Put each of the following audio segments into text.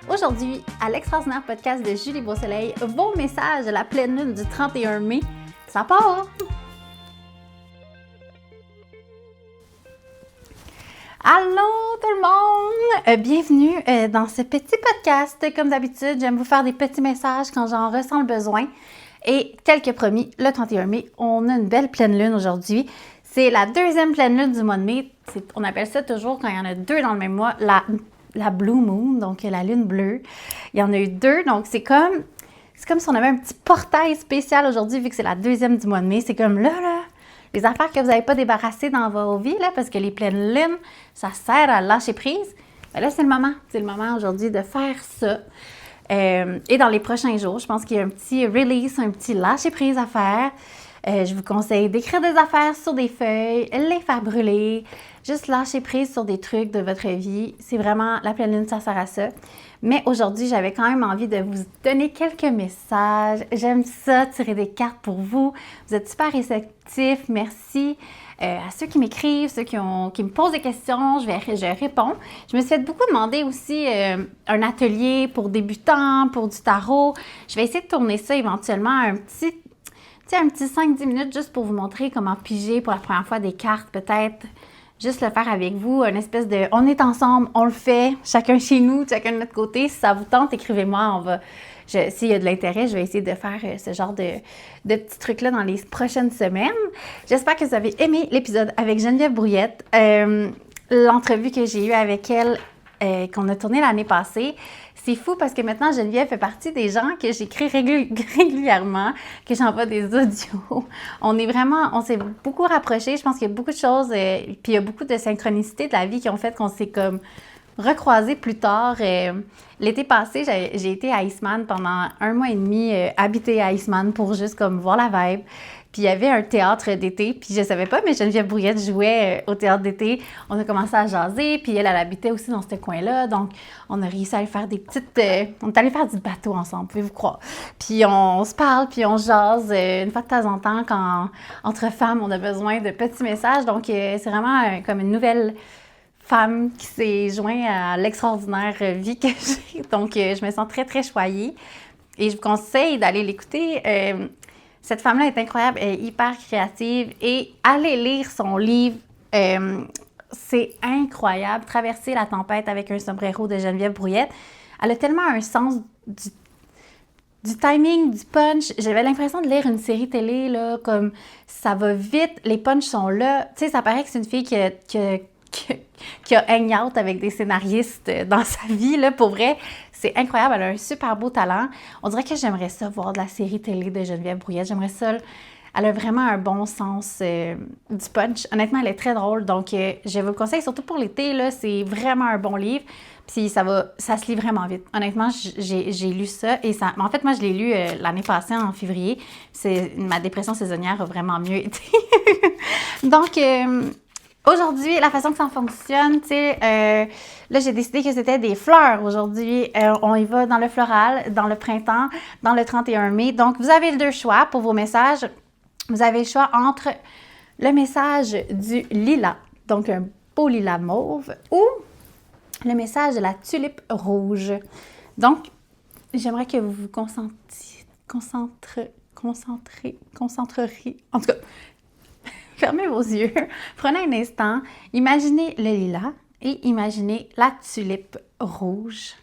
Aujourd'hui, à l'extraordinaire podcast de Julie Beausoleil, vos messages de la pleine lune du 31 mai, ça part! Allô tout le monde! Bienvenue dans ce petit podcast. Comme d'habitude, j'aime vous faire des petits messages quand j'en ressens le besoin. Et tel que promis, le 31 mai, on a une belle pleine lune aujourd'hui. C'est la deuxième pleine lune du mois de mai. On appelle ça toujours, quand il y en a deux dans le même mois, la Blue Moon, donc la lune bleue. Il y en a eu deux, donc c'est comme si on avait un petit portail spécial aujourd'hui, vu que c'est la deuxième du mois de mai. C'est comme là, les affaires que vous n'avez pas débarrassées dans vos vies, là, parce que les pleines lunes, ça sert à lâcher prise. Ben là, c'est le moment aujourd'hui de faire ça. Et dans les prochains jours, je pense qu'il y a un petit release, un petit lâcher prise à faire. Je vous conseille d'écrire des affaires sur des feuilles, les faire brûler, juste lâcher prise sur des trucs de votre vie. C'est vraiment, la pleine lune, ça sert à ça. Mais aujourd'hui, j'avais quand même envie de vous donner quelques messages. J'aime ça, tirer des cartes pour vous. Vous êtes super réceptifs, merci. À ceux qui m'écrivent, ceux qui me posent des questions, je réponds. Je me suis fait beaucoup demander aussi un atelier pour débutants, pour du tarot. Je vais essayer de tourner ça éventuellement un petit 5-10 minutes juste pour vous montrer comment piger pour la première fois des cartes, peut-être. Juste le faire avec vous, une espèce de « on est ensemble, on le fait, chacun chez nous, chacun de notre côté ». Si ça vous tente, écrivez-moi, s'il y a de l'intérêt, je vais essayer de faire ce genre de petits trucs-là dans les prochaines semaines. J'espère que vous avez aimé l'épisode avec Geneviève Brouillette, l'entrevue que j'ai eue avec elle, qu'on a tournée l'année passée. C'est fou parce que maintenant, Geneviève fait partie des gens que j'écris régulièrement, que j'envoie des audios. On s'est beaucoup rapprochés. Je pense qu'il y a beaucoup de choses, puis il y a beaucoup de synchronicité de la vie qui ont fait qu'on s'est comme recroisés plus tard. L'été passé, j'ai été à Iceman pendant 1 mois et demi, habiter à Iceman pour juste comme voir la vibe. Puis il y avait un théâtre d'été, puis je savais pas, mais Geneviève Brouillette jouait au théâtre d'été. On a commencé à jaser, puis elle habitait aussi dans ce coin-là, donc on a réussi à aller faire des petites... on est allé faire du bateau ensemble, pouvez-vous croire. Puis on se parle, puis on jase une fois de temps en temps, quand entre femmes, on a besoin de petits messages. Donc c'est vraiment comme une nouvelle femme qui s'est jointe à l'extraordinaire vie que j'ai. Donc je me sens très, très choyée. Et je vous conseille d'aller l'écouter. Cette femme-là est incroyable, elle est hyper créative et allez lire son livre. C'est incroyable. Traverser la tempête avec un sombrero de Geneviève Brouillette. Elle a tellement un sens du timing, du punch. J'avais l'impression de lire une série télé, là, comme ça va vite, les punchs sont là. Tu sais, ça paraît que c'est une fille qui a hang out avec des scénaristes dans sa vie, là, pour vrai. C'est incroyable, elle a un super beau talent. On dirait que j'aimerais ça voir de la série télé de Geneviève Brouillette. J'aimerais ça. Elle a vraiment un bon sens du punch. Honnêtement, elle est très drôle, donc je vous le conseille, surtout pour l'été, là, c'est vraiment un bon livre. Puis ça se lit vraiment vite. Honnêtement, j'ai lu ça et ça. En fait, moi, je l'ai lu l'année passée en février. Ma dépression saisonnière a vraiment mieux été. Donc, aujourd'hui, la façon que ça fonctionne, tu sais, là, j'ai décidé que c'était des fleurs aujourd'hui. On y va dans le floral, dans le printemps, dans le 31 mai. Donc, vous avez 2 choix pour vos messages. Vous avez le choix entre le message du lilas, donc un beau lilas mauve, ou le message de la tulipe rouge. Donc, j'aimerais que vous vous concentreriez. En tout cas, fermez vos yeux, prenez un instant, imaginez le lilas et imaginez la tulipe rouge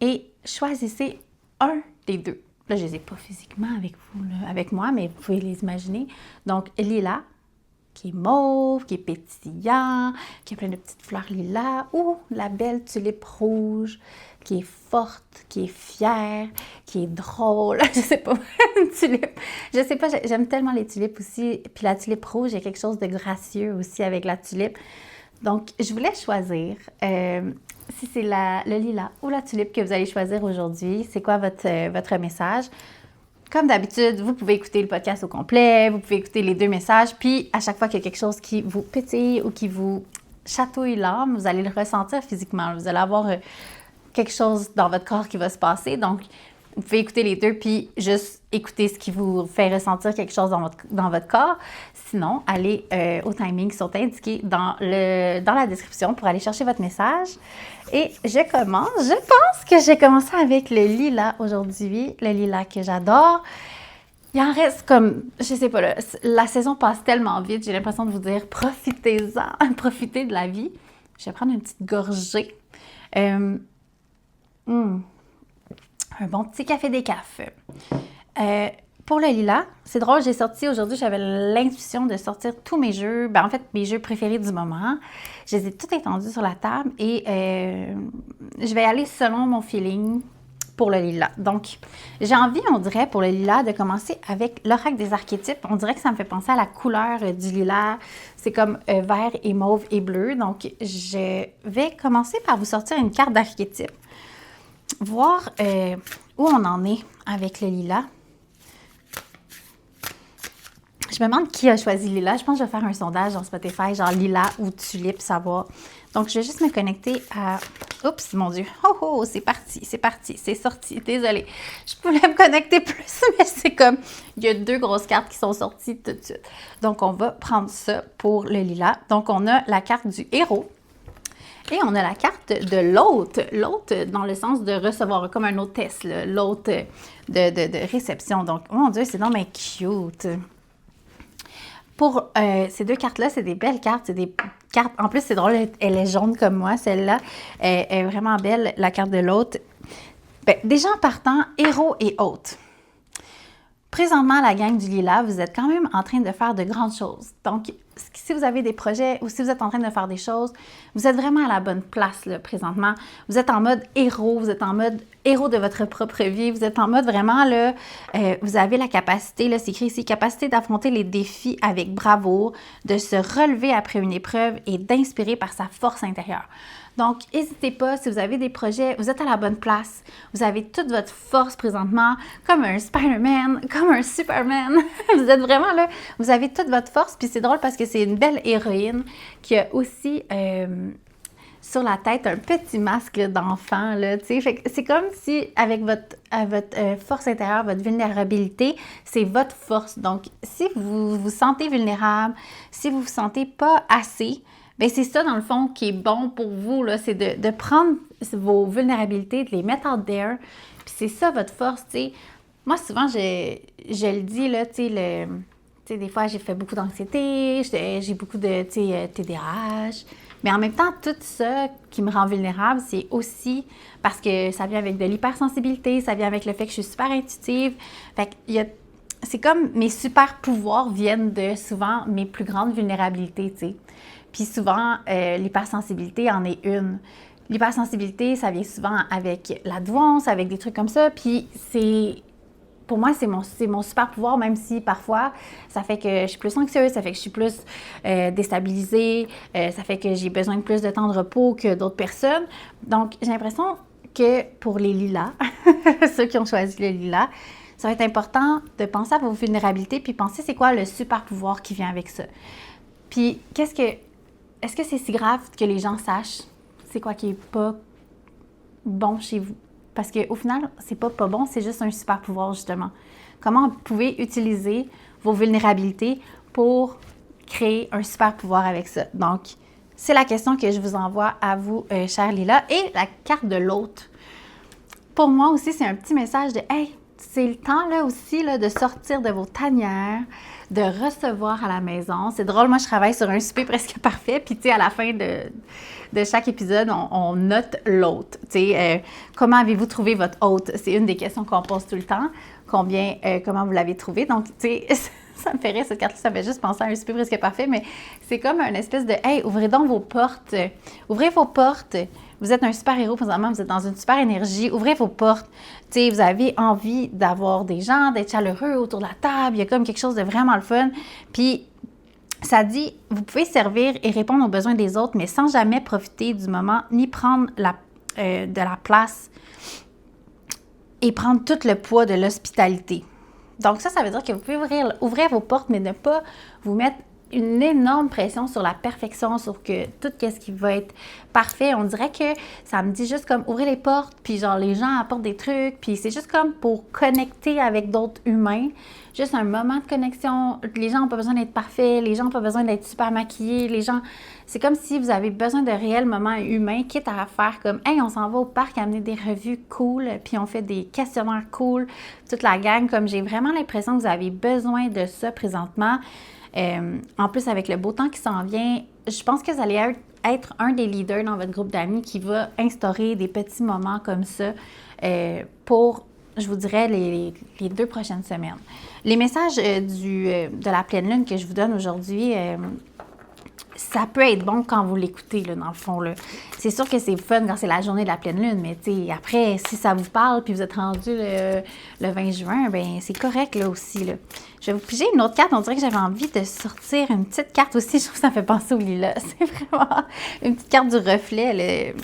et choisissez un des deux. Là, je ne les ai pas physiquement avec vous, là, avec moi, mais vous pouvez les imaginer. Donc, lilas, qui est mauve, qui est pétillant, qui a plein de petites fleurs lilas, ou la belle tulipe rouge, qui est forte, qui est fière, qui est drôle. Je sais pas, une tulipe. Je sais pas, j'aime tellement les tulipes aussi. Puis la tulipe rouge, il y a quelque chose de gracieux aussi avec la tulipe. Donc, je vous laisse choisir si c'est le lilas ou la tulipe que vous allez choisir aujourd'hui. C'est quoi votre message? Comme d'habitude, vous pouvez écouter le podcast au complet, vous pouvez écouter les 2 messages, puis à chaque fois qu'il y a quelque chose qui vous pétille ou qui vous chatouille l'âme, vous allez le ressentir physiquement. Vous allez avoir quelque chose dans votre corps qui va se passer. Donc, vous pouvez écouter les 2, puis juste écouter ce qui vous fait ressentir quelque chose dans votre corps. Sinon, allez au timing qui sont indiqués dans la description pour aller chercher votre message. Et je pense que j'ai commencé avec le lilas aujourd'hui, le lilas que j'adore. Il en reste comme, je sais pas, la saison passe tellement vite, j'ai l'impression de vous dire, profitez-en, profitez de la vie. Je vais prendre une petite gorgée. Un bon petit café décaf. Pour le lilas, c'est drôle, j'ai sorti aujourd'hui, j'avais l'intuition de sortir tous mes jeux, en fait, mes jeux préférés du moment. Je les ai tous étendus sur la table et je vais aller selon mon feeling pour le lilas. Donc, j'ai envie, on dirait, pour le lilas, de commencer avec l'oracle des archétypes. On dirait que ça me fait penser à la couleur du lilas. C'est comme vert et mauve et bleu. Donc, je vais commencer par vous sortir une carte d'archétype. Voir où on en est avec le lilas. Je me demande qui a choisi lilas. Je pense que je vais faire un sondage dans Spotify, genre lilas ou tulipe, savoir. Donc, je vais juste me connecter à... Oups, mon Dieu. Oh, c'est parti, c'est sorti. Désolée. Je voulais me connecter plus, mais c'est comme... Il y a 2 grosses cartes qui sont sorties tout de suite. Donc, on va prendre ça pour le lilas. Donc, on a la carte du héros. Et on a la carte de l'hôte. L'hôte, dans le sens de recevoir, comme un hôtesse, l'hôte de réception. Donc, oh mon Dieu, c'est donc bien cute. Pour ces 2 cartes-là, c'est des belles cartes. C'est des cartes... En plus, c'est drôle, elle est jaune comme moi, celle-là. Elle est vraiment belle, la carte de l'hôte. Déjà en partant, héros et hôte. Présentement, la gang du lilas, vous êtes quand même en train de faire de grandes choses. Donc, si vous avez des projets ou si vous êtes en train de faire des choses, vous êtes vraiment à la bonne place là, présentement. Vous êtes en mode héros, vous êtes en mode héros de votre propre vie. Vous êtes en mode vraiment, là, vous avez la capacité, là, c'est écrit ici, capacité d'affronter les défis avec bravoure, de se relever après une épreuve et d'inspirer par sa force intérieure. Donc, n'hésitez pas, si vous avez des projets, vous êtes à la bonne place. Vous avez toute votre force présentement, comme un Spider-Man, comme un Superman. Vous êtes vraiment là, vous avez toute votre force. Puis c'est drôle parce que c'est une belle héroïne qui a aussi sur la tête un petit masque d'enfant. C'est comme si, avec votre force intérieure, votre vulnérabilité, c'est votre force. Donc, si vous vous sentez vulnérable, si vous ne vous sentez pas assez, bien, c'est ça, dans le fond, qui est bon pour vous, là, c'est de prendre vos vulnérabilités, de les mettre out there, puis c'est ça, votre force, tu sais. Moi, souvent, je le dis, là, tu sais, des fois, j'ai fait beaucoup d'anxiété, j'ai beaucoup de, tu sais, TDAH, mais en même temps, tout ça qui me rend vulnérable, c'est aussi parce que ça vient avec de l'hypersensibilité, ça vient avec le fait que je suis super intuitive, fait que c'est comme mes super pouvoirs viennent de, souvent, mes plus grandes vulnérabilités, tu sais. Puis souvent, l'hypersensibilité en est une. L'hypersensibilité, ça vient souvent avec la douance, avec des trucs comme ça. Puis pour moi, c'est mon super pouvoir, même si parfois, ça fait que je suis plus anxieuse, ça fait que je suis plus déstabilisée, ça fait que j'ai besoin de plus de temps de repos que d'autres personnes. Donc, j'ai l'impression que pour les lilas, ceux qui ont choisi le lilas, ça va être important de penser à vos vulnérabilités, puis penser c'est quoi le super pouvoir qui vient avec ça. Puis, est-ce que c'est si grave que les gens sachent c'est quoi qui est pas bon chez vous? Parce qu'au final, c'est pas bon, c'est juste un super pouvoir, justement. Comment vous pouvez utiliser vos vulnérabilités pour créer un super pouvoir avec ça? Donc, c'est la question que je vous envoie à vous, chère Lila. Et la carte de l'hôte. Pour moi aussi, c'est un petit message de « Hey, c'est le temps là aussi là, de sortir de vos tanières, de recevoir à la maison. » C'est drôle, moi je travaille sur un souper presque parfait, puis tu sais, à la fin de chaque épisode, on note l'hôte. Tu sais, comment avez-vous trouvé votre hôte? C'est une des questions qu'on pose tout le temps. Comment vous l'avez trouvé? Donc, tu sais, ça me fait rire cette carte-là, ça me fait juste penser à un souper presque parfait, mais c'est comme une espèce de « Hey, ouvrez donc vos portes, ouvrez vos portes. » Vous êtes un super héros présentement, vous êtes dans une super énergie, ouvrez vos portes. Tu sais, vous avez envie d'avoir des gens, d'être chaleureux autour de la table, il y a comme quelque chose de vraiment le fun. Puis, ça dit, vous pouvez servir et répondre aux besoins des autres, mais sans jamais profiter du moment, ni prendre de la place et prendre tout le poids de l'hospitalité. Donc ça veut dire que vous pouvez ouvrir vos portes, mais ne pas vous mettre une énorme pression sur la perfection, sur que tout ce qui va être parfait. On dirait que ça me dit juste comme ouvrir les portes, puis genre les gens apportent des trucs, puis c'est juste comme pour connecter avec d'autres humains. Juste un moment de connexion. Les gens n'ont pas besoin d'être parfaits, les gens n'ont pas besoin d'être super maquillés, les gens... C'est comme si vous avez besoin de réels moments humains, quitte à faire comme « Hey, on s'en va au parc amener des revues cool, puis on fait des questionnaires cool, toute la gang. » Comme j'ai vraiment l'impression que vous avez besoin de ça présentement. En plus, avec le beau temps qui s'en vient, je pense que vous allez être un des leaders dans votre groupe d'amis qui va instaurer des petits moments comme ça pour, je vous dirais, les 2 prochaines semaines. Les messages de la pleine lune que je vous donne aujourd'hui, ça peut être bon quand vous l'écoutez, là, dans le fond. Là. C'est sûr que c'est fun quand c'est la journée de la pleine lune, mais après, si ça vous parle puis vous êtes rendu le 20 juin, ben c'est correct là aussi. Là. Je vais vous piger une autre carte. On dirait que j'avais envie de sortir une petite carte aussi. Je trouve que ça me fait penser au lilas. C'est vraiment une petite carte du reflet,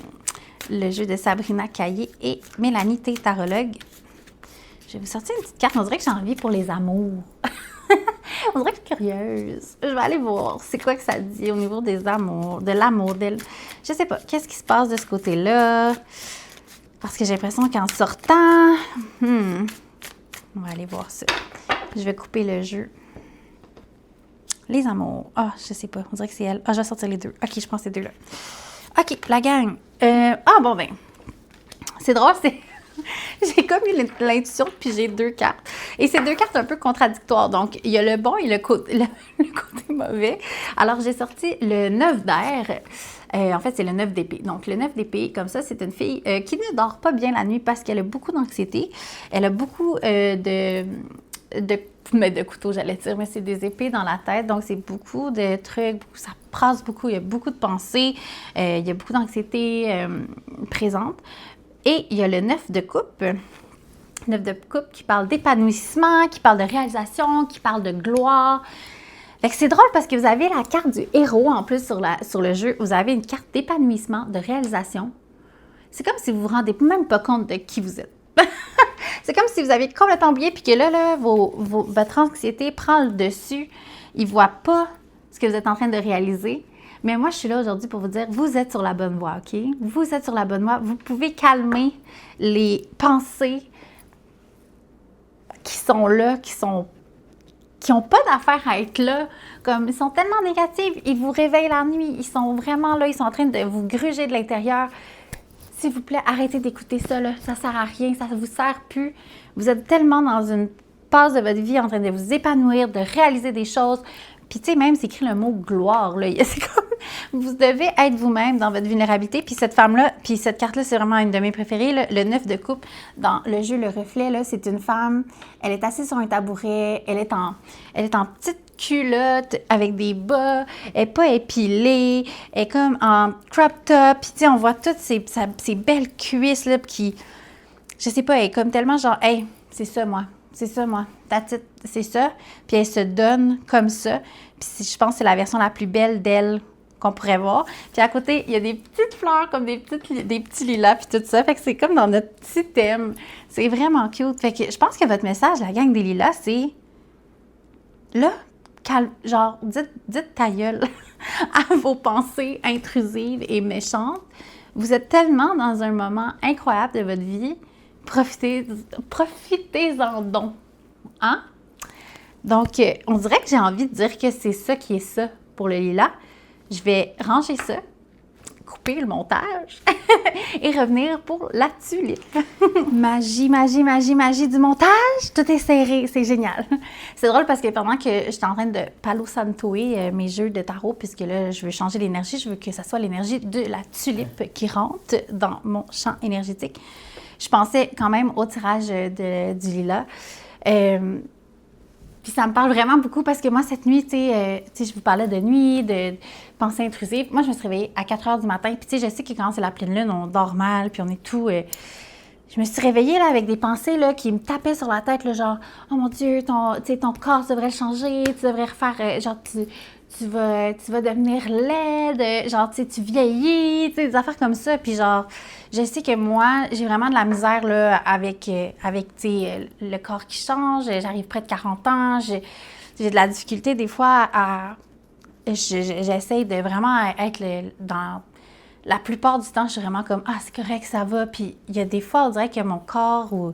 le jeu de Sabrina Caillé et Mélanie T, tarologue. Je vais vous sortir une petite carte. On dirait que j'ai envie pour les amours. On dirait que je suis curieuse. Je vais aller voir c'est quoi que ça dit au niveau des amours, de l'amour, je sais pas, qu'est-ce qui se passe de ce côté-là? Parce que j'ai l'impression qu'en sortant... On va aller voir ça. Je vais couper le jeu. Les amours. Ah, je sais pas. On dirait que c'est elle. Ah, je vais sortir les 2. OK, je prends ces 2-là. OK, la gang. Bon, ben. C'est drôle, c'est... J'ai comme eu l'intuition, puis j'ai 2 cartes. Et c'est 2 cartes un peu contradictoires. Donc, il y a le bon et le côté mauvais. Alors, j'ai sorti le 9 d'air. En fait, c'est le 9 d'épée. Donc, le 9 d'épée, comme ça, c'est une fille qui ne dort pas bien la nuit parce qu'elle a beaucoup d'anxiété. Elle a beaucoup de couteaux, j'allais dire, mais c'est des épées dans la tête. Donc, c'est beaucoup de trucs, ça brasse beaucoup, il y a beaucoup de pensées, il y a beaucoup d'anxiété présente. Et il y a le 9 de coupe. 9 de coupe qui parle d'épanouissement, qui parle de réalisation, qui parle de gloire. Fait que c'est drôle parce que vous avez la carte du héros en plus sur le jeu. Vous avez une carte d'épanouissement, de réalisation. C'est comme si vous vous rendez même pas compte de qui vous êtes. C'est comme si vous aviez complètement oublié puis que là votre anxiété prend le dessus. Il ne voit pas ce que vous êtes en train de réaliser. Mais moi, je suis là aujourd'hui pour vous dire, vous êtes sur la bonne voie, OK? Vous êtes sur la bonne voie. Vous pouvez calmer les pensées qui sont là, qui n'ont pas d'affaire à être là. Comme, ils sont tellement négatifs, ils vous réveillent la nuit, ils sont vraiment là, ils sont en train de vous gruger de l'intérieur. S'il vous plaît, arrêtez d'écouter ça, là. Ça ne sert à rien, ça ne vous sert plus. Vous êtes tellement dans une passe de votre vie en train de vous épanouir, de réaliser des choses. Puis, tu sais, même, c'est écrit le mot gloire, là. C'est comme, vous devez être vous-même dans votre vulnérabilité. Puis cette femme-là, puis cette carte-là, c'est vraiment une de mes préférées, là. Le 9 de coupe, dans le jeu Le Reflet, là, c'est une femme, elle est assise sur un tabouret, elle est en petite culotte avec des bas, elle n'est pas épilée, elle est comme en crop top. Puis, tu sais, on voit toutes ces belles cuisses, là, qui, je sais pas, elle est comme tellement genre, hey, c'est ça, moi. C'est ça, moi. C'est ça. Puis elle se donne comme ça. Puis je pense que c'est la version la plus belle d'elle qu'on pourrait voir. Puis à côté, il y a des petites fleurs comme des petits lilas puis tout ça. Fait que c'est comme dans notre petit thème. C'est vraiment cute. Fait que je pense que votre message, la gang des lilas, c'est... Là, genre, dites ta gueule à vos pensées intrusives et méchantes. Vous êtes tellement dans un moment incroyable de votre vie. Profitez-en donc. Hein? Donc, on dirait que j'ai envie de dire que c'est ça qui est ça pour le lilas. Je vais ranger ça, couper le montage et revenir pour la tulipe. Magie, magie, magie, magie du montage. Tout est serré. C'est génial. C'est drôle parce que pendant que j'étais en train de palo santoer mes jeux de tarot, puisque là, je veux changer l'énergie, je veux que ça soit l'énergie de la tulipe qui rentre dans mon champ énergétique. Je pensais quand même au tirage du lilas. Puis ça me parle vraiment beaucoup parce que moi, cette nuit, tu sais, je vous parlais de nuit, de pensées intrusives. Moi, je me suis réveillée à 4 heures du matin. Puis tu sais, je sais que quand c'est la pleine lune, on dort mal, puis on est tout... je me suis réveillée là, avec des pensées là, qui me tapaient sur la tête, là, genre « Oh mon Dieu, ton corps devrait le changer, tu devrais refaire... genre, tu vas devenir laide, genre, tu vieillis, des affaires comme ça. » Puis genre, je sais que moi, j'ai vraiment de la misère là, avec le corps qui change. J'arrive près de 40 ans. J'ai de la difficulté des fois à j'essaie de vraiment être dans... La plupart du temps, je suis vraiment comme « Ah, c'est correct, ça va ». Puis il y a des fois, on dirait que mon corps, ou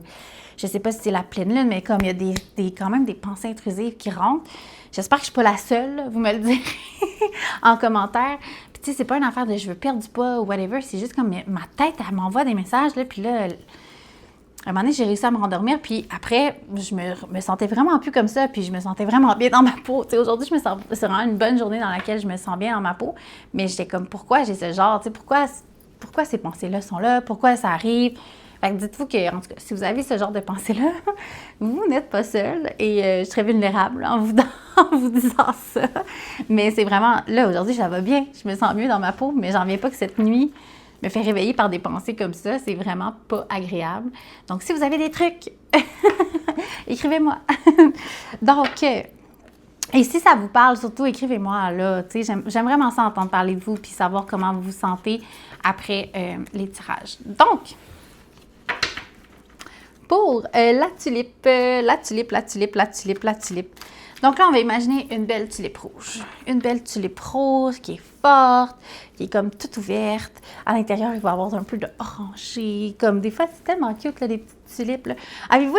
je sais pas si c'est la pleine lune, mais comme il y a quand même des pensées intrusives qui rentrent. J'espère que je suis pas la seule, là, vous me le direz en commentaire. Puis tu sais, c'est pas une affaire de « je veux perdre du poids » ou whatever, c'est juste comme ma tête, elle m'envoie des messages, là, puis là... À un moment donné, j'ai réussi à me rendormir, puis après, je me sentais vraiment plus comme ça, puis je me sentais vraiment bien dans ma peau. Tu sais, aujourd'hui, c'est vraiment une bonne journée dans laquelle je me sens bien dans ma peau, mais j'étais comme, pourquoi j'ai ce genre, tu sais, pourquoi ces pensées-là sont là, pourquoi ça arrive? Fait que dites-vous que, en tout cas, si vous avez ce genre de pensées-là, vous n'êtes pas seul, et je serais vulnérable en vous disant ça. Mais c'est vraiment, là, aujourd'hui, ça va bien, je me sens mieux dans ma peau, mais j'en viens pas que cette nuit me fait réveiller par des pensées comme ça, c'est vraiment pas agréable. Donc, si vous avez des trucs, écrivez-moi. Donc, et si ça vous parle, surtout écrivez-moi, là, tu sais, j'aime vraiment ça entendre parler de vous puis savoir comment vous vous sentez après les tirages. Donc, pour la tulipe. Donc là, on va imaginer une belle tulipe rouge. Une belle tulipe rouge qui est forte, qui est comme toute ouverte. À l'intérieur, il va y avoir un peu de orangé. Comme des fois, c'est tellement cute, là, des petites tulipes. Là. Avez-vous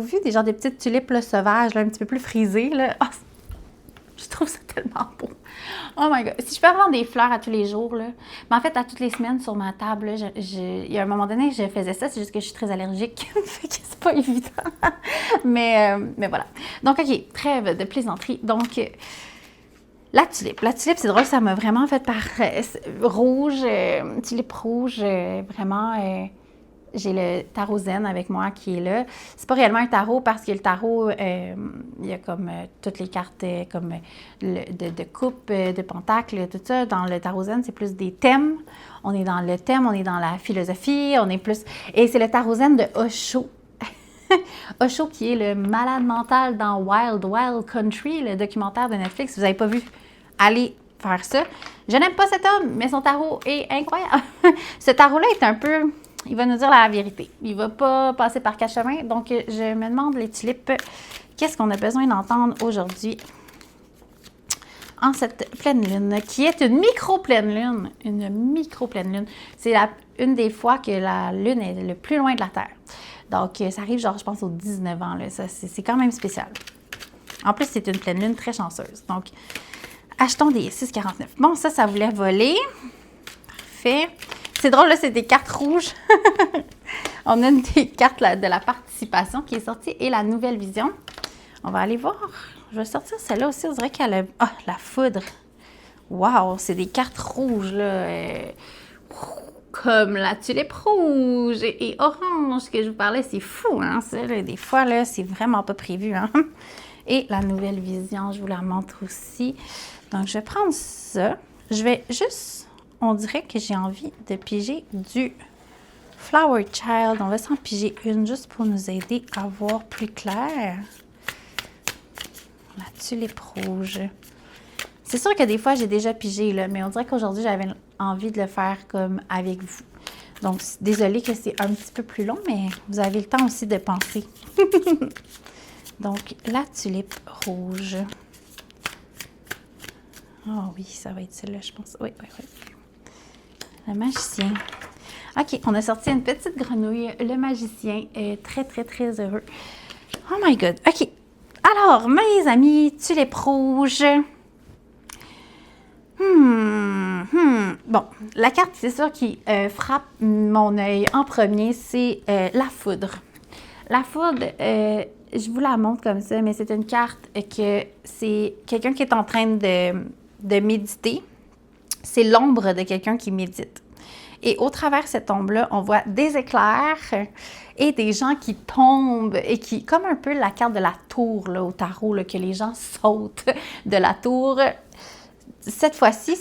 vu des genres de petites tulipes là, sauvages, là, un petit peu plus frisées? Là? Oh, je trouve ça tellement beau. Oh my God. Si je peux avoir des fleurs à tous les jours, là, mais en fait, à toutes les semaines sur ma table, là, il y a un moment donné, je faisais ça, c'est juste que je suis très allergique. Fait que c'est pas évident. mais voilà. Donc, OK, trêve de plaisanterie. Donc, la tulipe. La tulipe, c'est drôle, ça m'a vraiment fait par rouge, tulipe rouge, vraiment... j'ai le tarot zen avec moi qui est là. C'est pas réellement un tarot parce que le tarot, il y a comme toutes les cartes comme de coupe, de pentacle, tout ça. Dans le tarot zen, c'est plus des thèmes. On est dans le thème, on est dans la philosophie, on est plus... Et c'est le tarot zen de Osho. Osho qui est le malade mental dans Wild Wild Country, le documentaire de Netflix. Si vous n'avez pas vu, allez faire ça. Je n'aime pas cet homme, mais son tarot est incroyable. Ce tarot-là est un peu... Il va nous dire la vérité. Il ne va pas passer par quatre chemins. Donc, je me demande, les tulipes, qu'est-ce qu'on a besoin d'entendre aujourd'hui en cette pleine lune, qui est une micro-pleine lune. Une micro-pleine lune. C'est une des fois que la lune est le plus loin de la Terre. Donc, ça arrive, genre, je pense, aux 19 ans. Là. Ça, c'est quand même spécial. En plus, c'est une pleine lune très chanceuse. Donc, achetons des 6,49. Bon, ça voulait voler. Parfait. C'est drôle, là, c'est des cartes rouges. On a une des cartes de la participation qui est sortie et la nouvelle vision. On va aller voir. Je vais sortir celle-là aussi. On dirait qu'elle a... Ah, la foudre. Wow, c'est des cartes rouges, là. Comme la tulipe rouge et orange que je vous parlais. C'est fou, hein, ça. Là. Des fois, là, c'est vraiment pas prévu, hein. Et la nouvelle vision, je vous la montre aussi. Donc, je vais prendre ça. Je vais juste... On dirait que j'ai envie de piger du Flower Child. On va s'en piger une juste pour nous aider à voir plus clair. La tulipe rouge. C'est sûr que des fois, j'ai déjà pigé, là, mais on dirait qu'aujourd'hui, j'avais envie de le faire comme avec vous. Donc, désolée que c'est un petit peu plus long, mais vous avez le temps aussi de penser. Donc, la tulipe rouge. Oh oui, ça va être celle-là, je pense. Oui. Le magicien. OK, on a sorti une petite grenouille. Le magicien est très, très, très heureux. Oh my God. OK. Alors, mes amis, tulipes rouges. Bon, la carte, c'est sûr, qui frappe mon œil en premier, c'est la foudre. La foudre, je vous la montre comme ça, mais c'est une carte que c'est quelqu'un qui est en train de méditer. C'est l'ombre de quelqu'un qui médite. Et au travers de cette ombre-là, on voit des éclairs et des gens qui tombent et qui, comme un peu la carte de la tour là, au tarot, là, que les gens sautent de la tour. Cette fois-ci,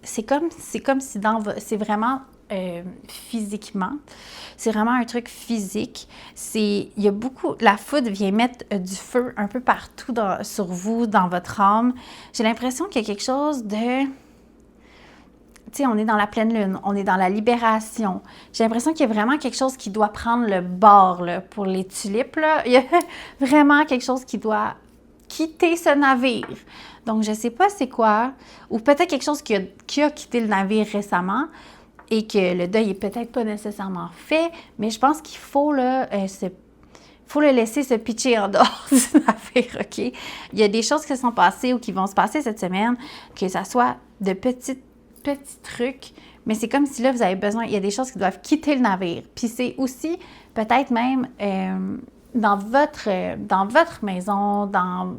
c'est comme si c'est vraiment physiquement. C'est vraiment un truc physique. Il y a beaucoup... La foudre vient mettre du feu un peu partout sur vous, dans votre âme. J'ai l'impression qu'il y a quelque chose de... Tu sais, on est dans la pleine lune, on est dans la libération. J'ai l'impression qu'il y a vraiment quelque chose qui doit prendre le bord là, pour les tulipes. Là. Il y a vraiment quelque chose qui quitter ce navire. Donc, je ne sais pas c'est quoi, ou peut-être quelque chose qui a quitté le navire récemment et que le deuil n'est peut-être pas nécessairement fait, mais je pense qu'il faut là, faut le laisser se pitcher en dehors du navire, OK? Il y a des choses qui se sont passées ou qui vont se passer cette semaine, que ça soit de petits trucs, mais c'est comme si là, vous avez besoin, il y a des choses qui doivent quitter le navire. Puis c'est aussi peut-être même dans votre maison, dans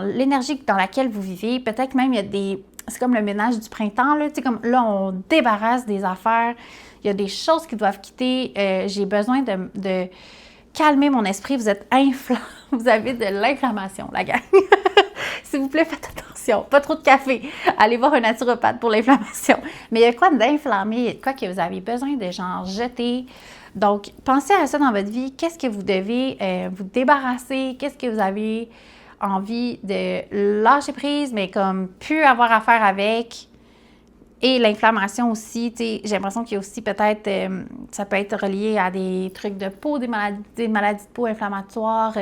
l'énergie dans laquelle vous vivez, peut-être même il y a des... C'est comme le ménage du printemps, là, tu sais, comme là, on débarrasse des affaires, il y a des choses qui doivent quitter, j'ai besoin de calmer mon esprit, vous êtes vous avez de l'inflammation, la gang. S'il vous plaît, faites attention, pas trop de café, allez voir un naturopathe pour l'inflammation. Mais il y a quoi d'inflammé, il y a quoi que vous avez besoin de genre jeter. Donc, pensez à ça dans votre vie, qu'est-ce que vous devez vous débarrasser, qu'est-ce que vous avez envie de lâcher prise, mais comme plus avoir à faire avec. Et l'inflammation aussi, tu sais, j'ai l'impression qu'il y a aussi peut-être, ça peut être relié à des trucs de peau, des maladies de peau inflammatoires,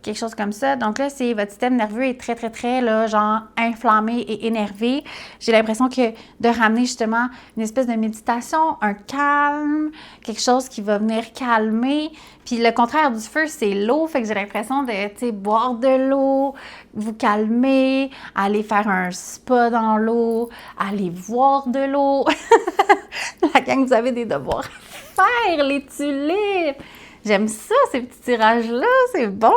quelque chose comme ça. Donc là, c'est votre système nerveux est très, très, très, là, genre, inflammé et énervé. J'ai l'impression que de ramener justement une espèce de méditation, un calme, quelque chose qui va venir calmer. Puis le contraire du feu, c'est l'eau. Fait que j'ai l'impression de, tu sais, boire de l'eau, vous calmer, aller faire un spa dans l'eau, aller voir de l'eau. La gang, vous avez des devoirs à faire, les tulipes. J'aime ça, ces petits tirages-là, c'est bon.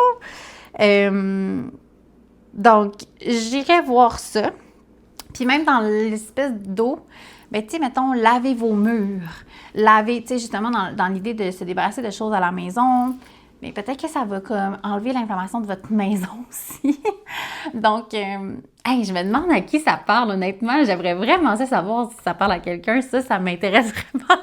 Donc, j'irai voir ça. Puis même dans l'espèce d'eau, ben tu sais, mettons, lavez vos murs. Lavez, tu sais, justement, dans l'idée de se débarrasser de choses à la maison. Mais peut-être que ça va comme enlever l'inflammation de votre maison aussi. Donc, hey, je me demande à qui ça parle, honnêtement. J'aimerais vraiment savoir si ça parle à quelqu'un. Ça m'intéresse vraiment.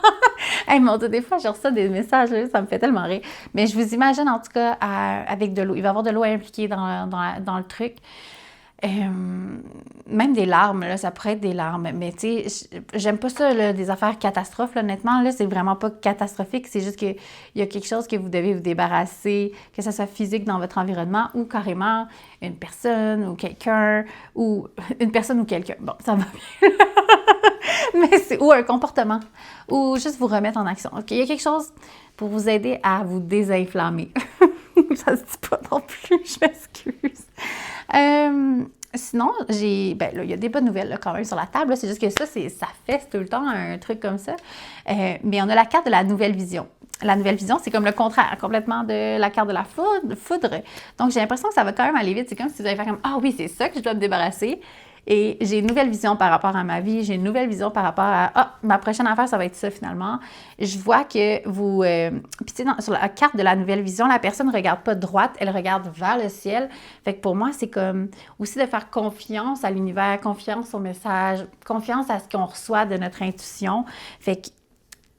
Hey, mon Dieu, des fois, je reçois des messages, là, ça me fait tellement rire. Mais je vous imagine, en tout cas, avec de l'eau. Il va y avoir de l'eau impliquée dans le truc. Même des larmes, là, ça pourrait être des larmes. Mais tu sais, j'aime pas ça, là, des affaires catastrophes, là, honnêtement. Là, c'est vraiment pas catastrophique. C'est juste qu'il y a quelque chose que vous devez vous débarrasser, que ça soit physique dans votre environnement ou carrément une personne ou quelqu'un ou une personne ou quelqu'un. Bon, ça va bien. Mais ou un comportement ou juste vous remettre en action. OK, il y a quelque chose pour vous aider à vous désinflammer. Ça se dit pas non plus, je m'excuse. Sinon, ben là, il y a des bonnes nouvelles là, quand même sur la table. C'est juste que ça fesse tout le temps, un truc comme ça. Mais on a la carte de la nouvelle vision. La nouvelle vision, c'est comme le contraire complètement de la carte de la foudre. Donc, j'ai l'impression que ça va quand même aller vite. C'est comme si vous allez faire comme « Ah oui, c'est ça que je dois me débarrasser. » Et j'ai une nouvelle vision par rapport à ma vie. J'ai une nouvelle vision par rapport à « Ah, ma prochaine affaire, ça va être ça finalement. » Je vois que vous... Puis tu sais, sur la carte de la nouvelle vision, la personne ne regarde pas droite, elle regarde vers le ciel. Fait que pour moi, c'est comme aussi de faire confiance à l'univers, confiance au message, confiance à ce qu'on reçoit de notre intuition. Fait que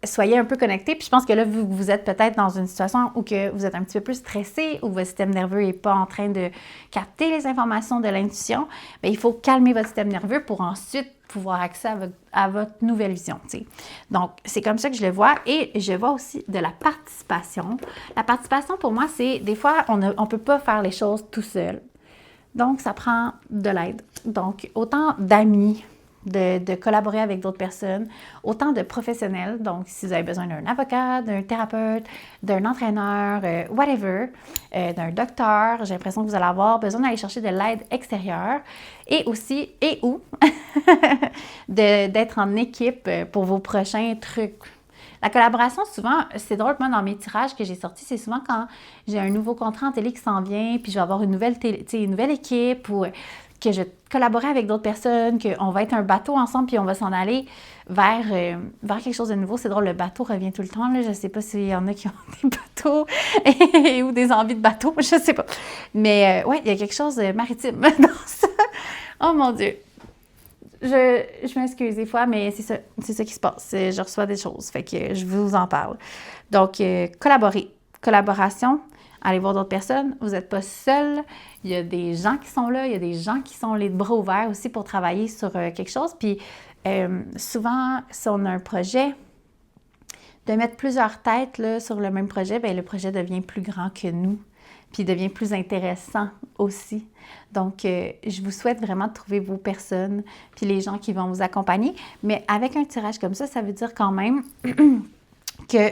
soyez un peu connectés. Puis je pense que là, vous êtes peut-être dans une situation où que vous êtes un petit peu plus stressé, où votre système nerveux n'est pas en train de capter les informations de l'intuition. Bien, il faut calmer votre système nerveux pour ensuite pouvoir accéder à votre nouvelle vision. T'sais. Donc, c'est comme ça que je le vois. Et je vois aussi de la participation. La participation, pour moi, c'est des fois, on ne peut pas faire les choses tout seul. Donc, ça prend de l'aide. Donc, autant d'amis, de collaborer avec d'autres personnes, autant de professionnels. Donc, si vous avez besoin d'un avocat, d'un thérapeute, d'un entraîneur, whatever, d'un docteur, j'ai l'impression que vous allez avoir besoin d'aller chercher de l'aide extérieure et aussi, d'être en équipe pour vos prochains trucs. La collaboration, souvent, c'est drôle, moi, dans mes tirages que j'ai sortis, c'est souvent quand j'ai un nouveau contrat en télé qui s'en vient, puis je vais avoir une nouvelle équipe ou que je collaborerai avec d'autres personnes, qu'on va être un bateau ensemble, puis on va s'en aller vers quelque chose de nouveau. C'est drôle, le bateau revient tout le temps, là. Je ne sais pas s'il y en a qui ont des bateaux ou des envies de bateau, je ne sais pas. Mais ouais, il y a quelque chose de maritime dans ça. Oh mon Dieu! Je m'excuse des fois, mais c'est ça qui se passe. Je reçois des choses, fait que je vous en parle. Donc, collaboration, allez voir d'autres personnes. Vous n'êtes pas seul. Il y a des gens qui sont là. Il y a des gens qui sont les bras ouverts aussi pour travailler sur quelque chose. Puis, souvent, si on a un projet, de mettre plusieurs têtes là, sur le même projet, bien, le projet devient plus grand que nous. puis il devient plus intéressant aussi. Donc, je vous souhaite vraiment de trouver vos personnes, puis les gens qui vont vous accompagner. Mais avec un tirage comme ça veut dire quand même que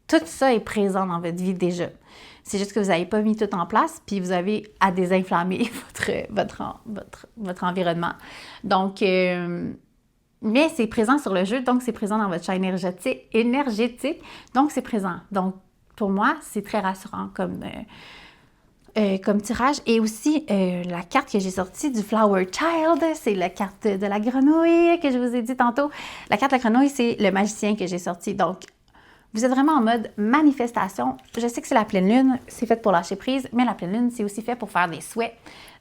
tout ça est présent dans votre vie déjà. C'est juste que vous n'avez pas mis tout en place, puis vous avez à désinflammer votre environnement. Donc, mais c'est présent sur le jeu, donc c'est présent dans votre champ énergétique, donc c'est présent. Donc, pour moi, c'est très rassurant comme tirage. Et aussi, la carte que j'ai sortie du Flower Child, c'est la carte de la grenouille que je vous ai dit tantôt. La carte de la grenouille, c'est le magicien que j'ai sorti. Donc, vous êtes vraiment en mode manifestation. Je sais que c'est la pleine lune, c'est fait pour lâcher prise, mais la pleine lune, c'est aussi fait pour faire des souhaits.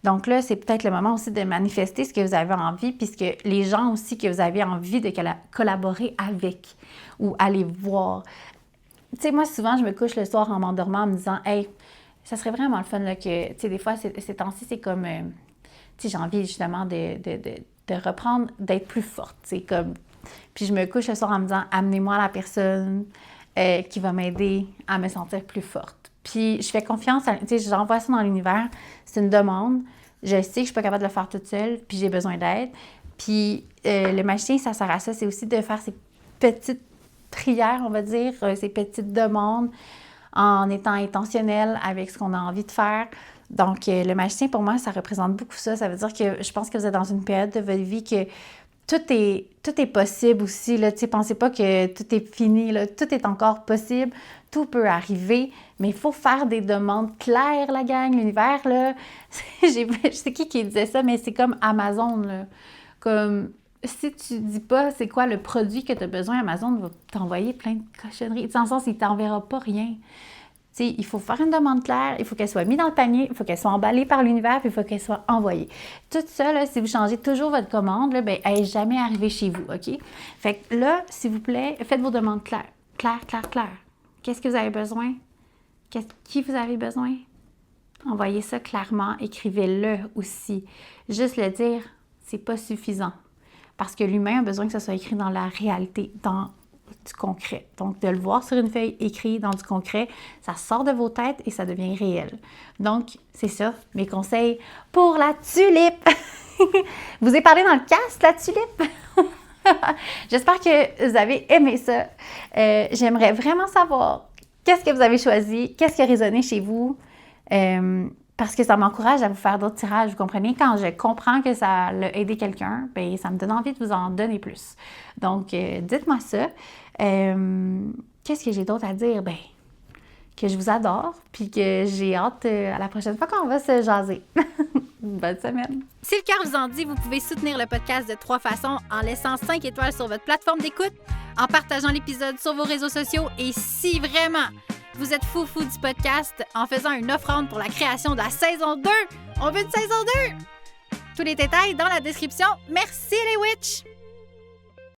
Donc là, c'est peut-être le moment aussi de manifester ce que vous avez envie, puisque les gens aussi que vous avez envie de collaborer avec ou aller voir. Tu sais, moi, souvent, je me couche le soir en m'endormant en me disant « Hey, ça serait vraiment le fun là, que, tu sais, des fois, ces temps-ci, c'est comme, tu sais, j'ai envie justement de reprendre, d'être plus forte, tu sais, comme... » Puis je me couche le soir en me disant « Amenez-moi la personne qui va m'aider à me sentir plus forte. » Puis je fais confiance, tu sais, j'envoie ça dans l'univers, c'est une demande, je sais que je ne suis pas capable de le faire toute seule, puis j'ai besoin d'aide. Puis le magicien, ça sert à ça, c'est aussi de faire ces petites prières, on va dire, ces petites demandes en étant intentionnel avec ce qu'on a envie de faire. Donc, le magicien, pour moi, ça représente beaucoup ça. Ça veut dire que je pense que vous êtes dans une période de votre vie que tout est possible aussi. Là. Pensez pas que tout est fini. Là. Tout est encore possible. Tout peut arriver. Mais il faut faire des demandes claires, la gang. L'univers, là. Je sais qui disait ça, mais c'est comme Amazon. Là. Comme si tu dis pas c'est quoi le produit que tu as besoin, Amazon va t'envoyer plein de cochonneries. Dans le sens, il t'enverra pas rien. T'sais, il faut faire une demande claire, il faut qu'elle soit mise dans le panier, il faut qu'elle soit emballée par l'univers, puis il faut qu'elle soit envoyée. Tout ça, là, si vous changez toujours votre commande, là, ben, elle n'est jamais arrivée chez vous, OK? Fait que là, s'il vous plaît, faites vos demandes claires. Claires. Qu'est-ce que vous avez besoin? Qui vous avez besoin? Envoyez ça clairement, écrivez-le aussi. Juste le dire, c'est pas suffisant. Parce que l'humain a besoin que ça soit écrit dans la réalité, dans du concret. Donc, de le voir sur une feuille écrit dans du concret, ça sort de vos têtes et ça devient réel. Donc, c'est ça, mes conseils pour la tulipe. Je vous ai parlé dans le cast, la tulipe. J'espère que vous avez aimé ça. J'aimerais vraiment savoir qu'est-ce que vous avez choisi, qu'est-ce qui a résonné chez vous. Parce que ça m'encourage à vous faire d'autres tirages, vous comprenez? Quand je comprends que ça a aidé quelqu'un, bien, ça me donne envie de vous en donner plus. Donc, dites-moi ça. Qu'est-ce que j'ai d'autre à dire? Bien, que je vous adore, puis que j'ai hâte à la prochaine fois qu'on va se jaser. Bonne semaine! Si le cœur vous en dit, vous pouvez soutenir le podcast de 3 façons en laissant 5 étoiles sur votre plateforme d'écoute, en partageant l'épisode sur vos réseaux sociaux et si vraiment vous êtes fou du podcast, en faisant une offrande pour la création de la saison 2. On veut une saison 2! Tous les détails dans la description. Merci les witches!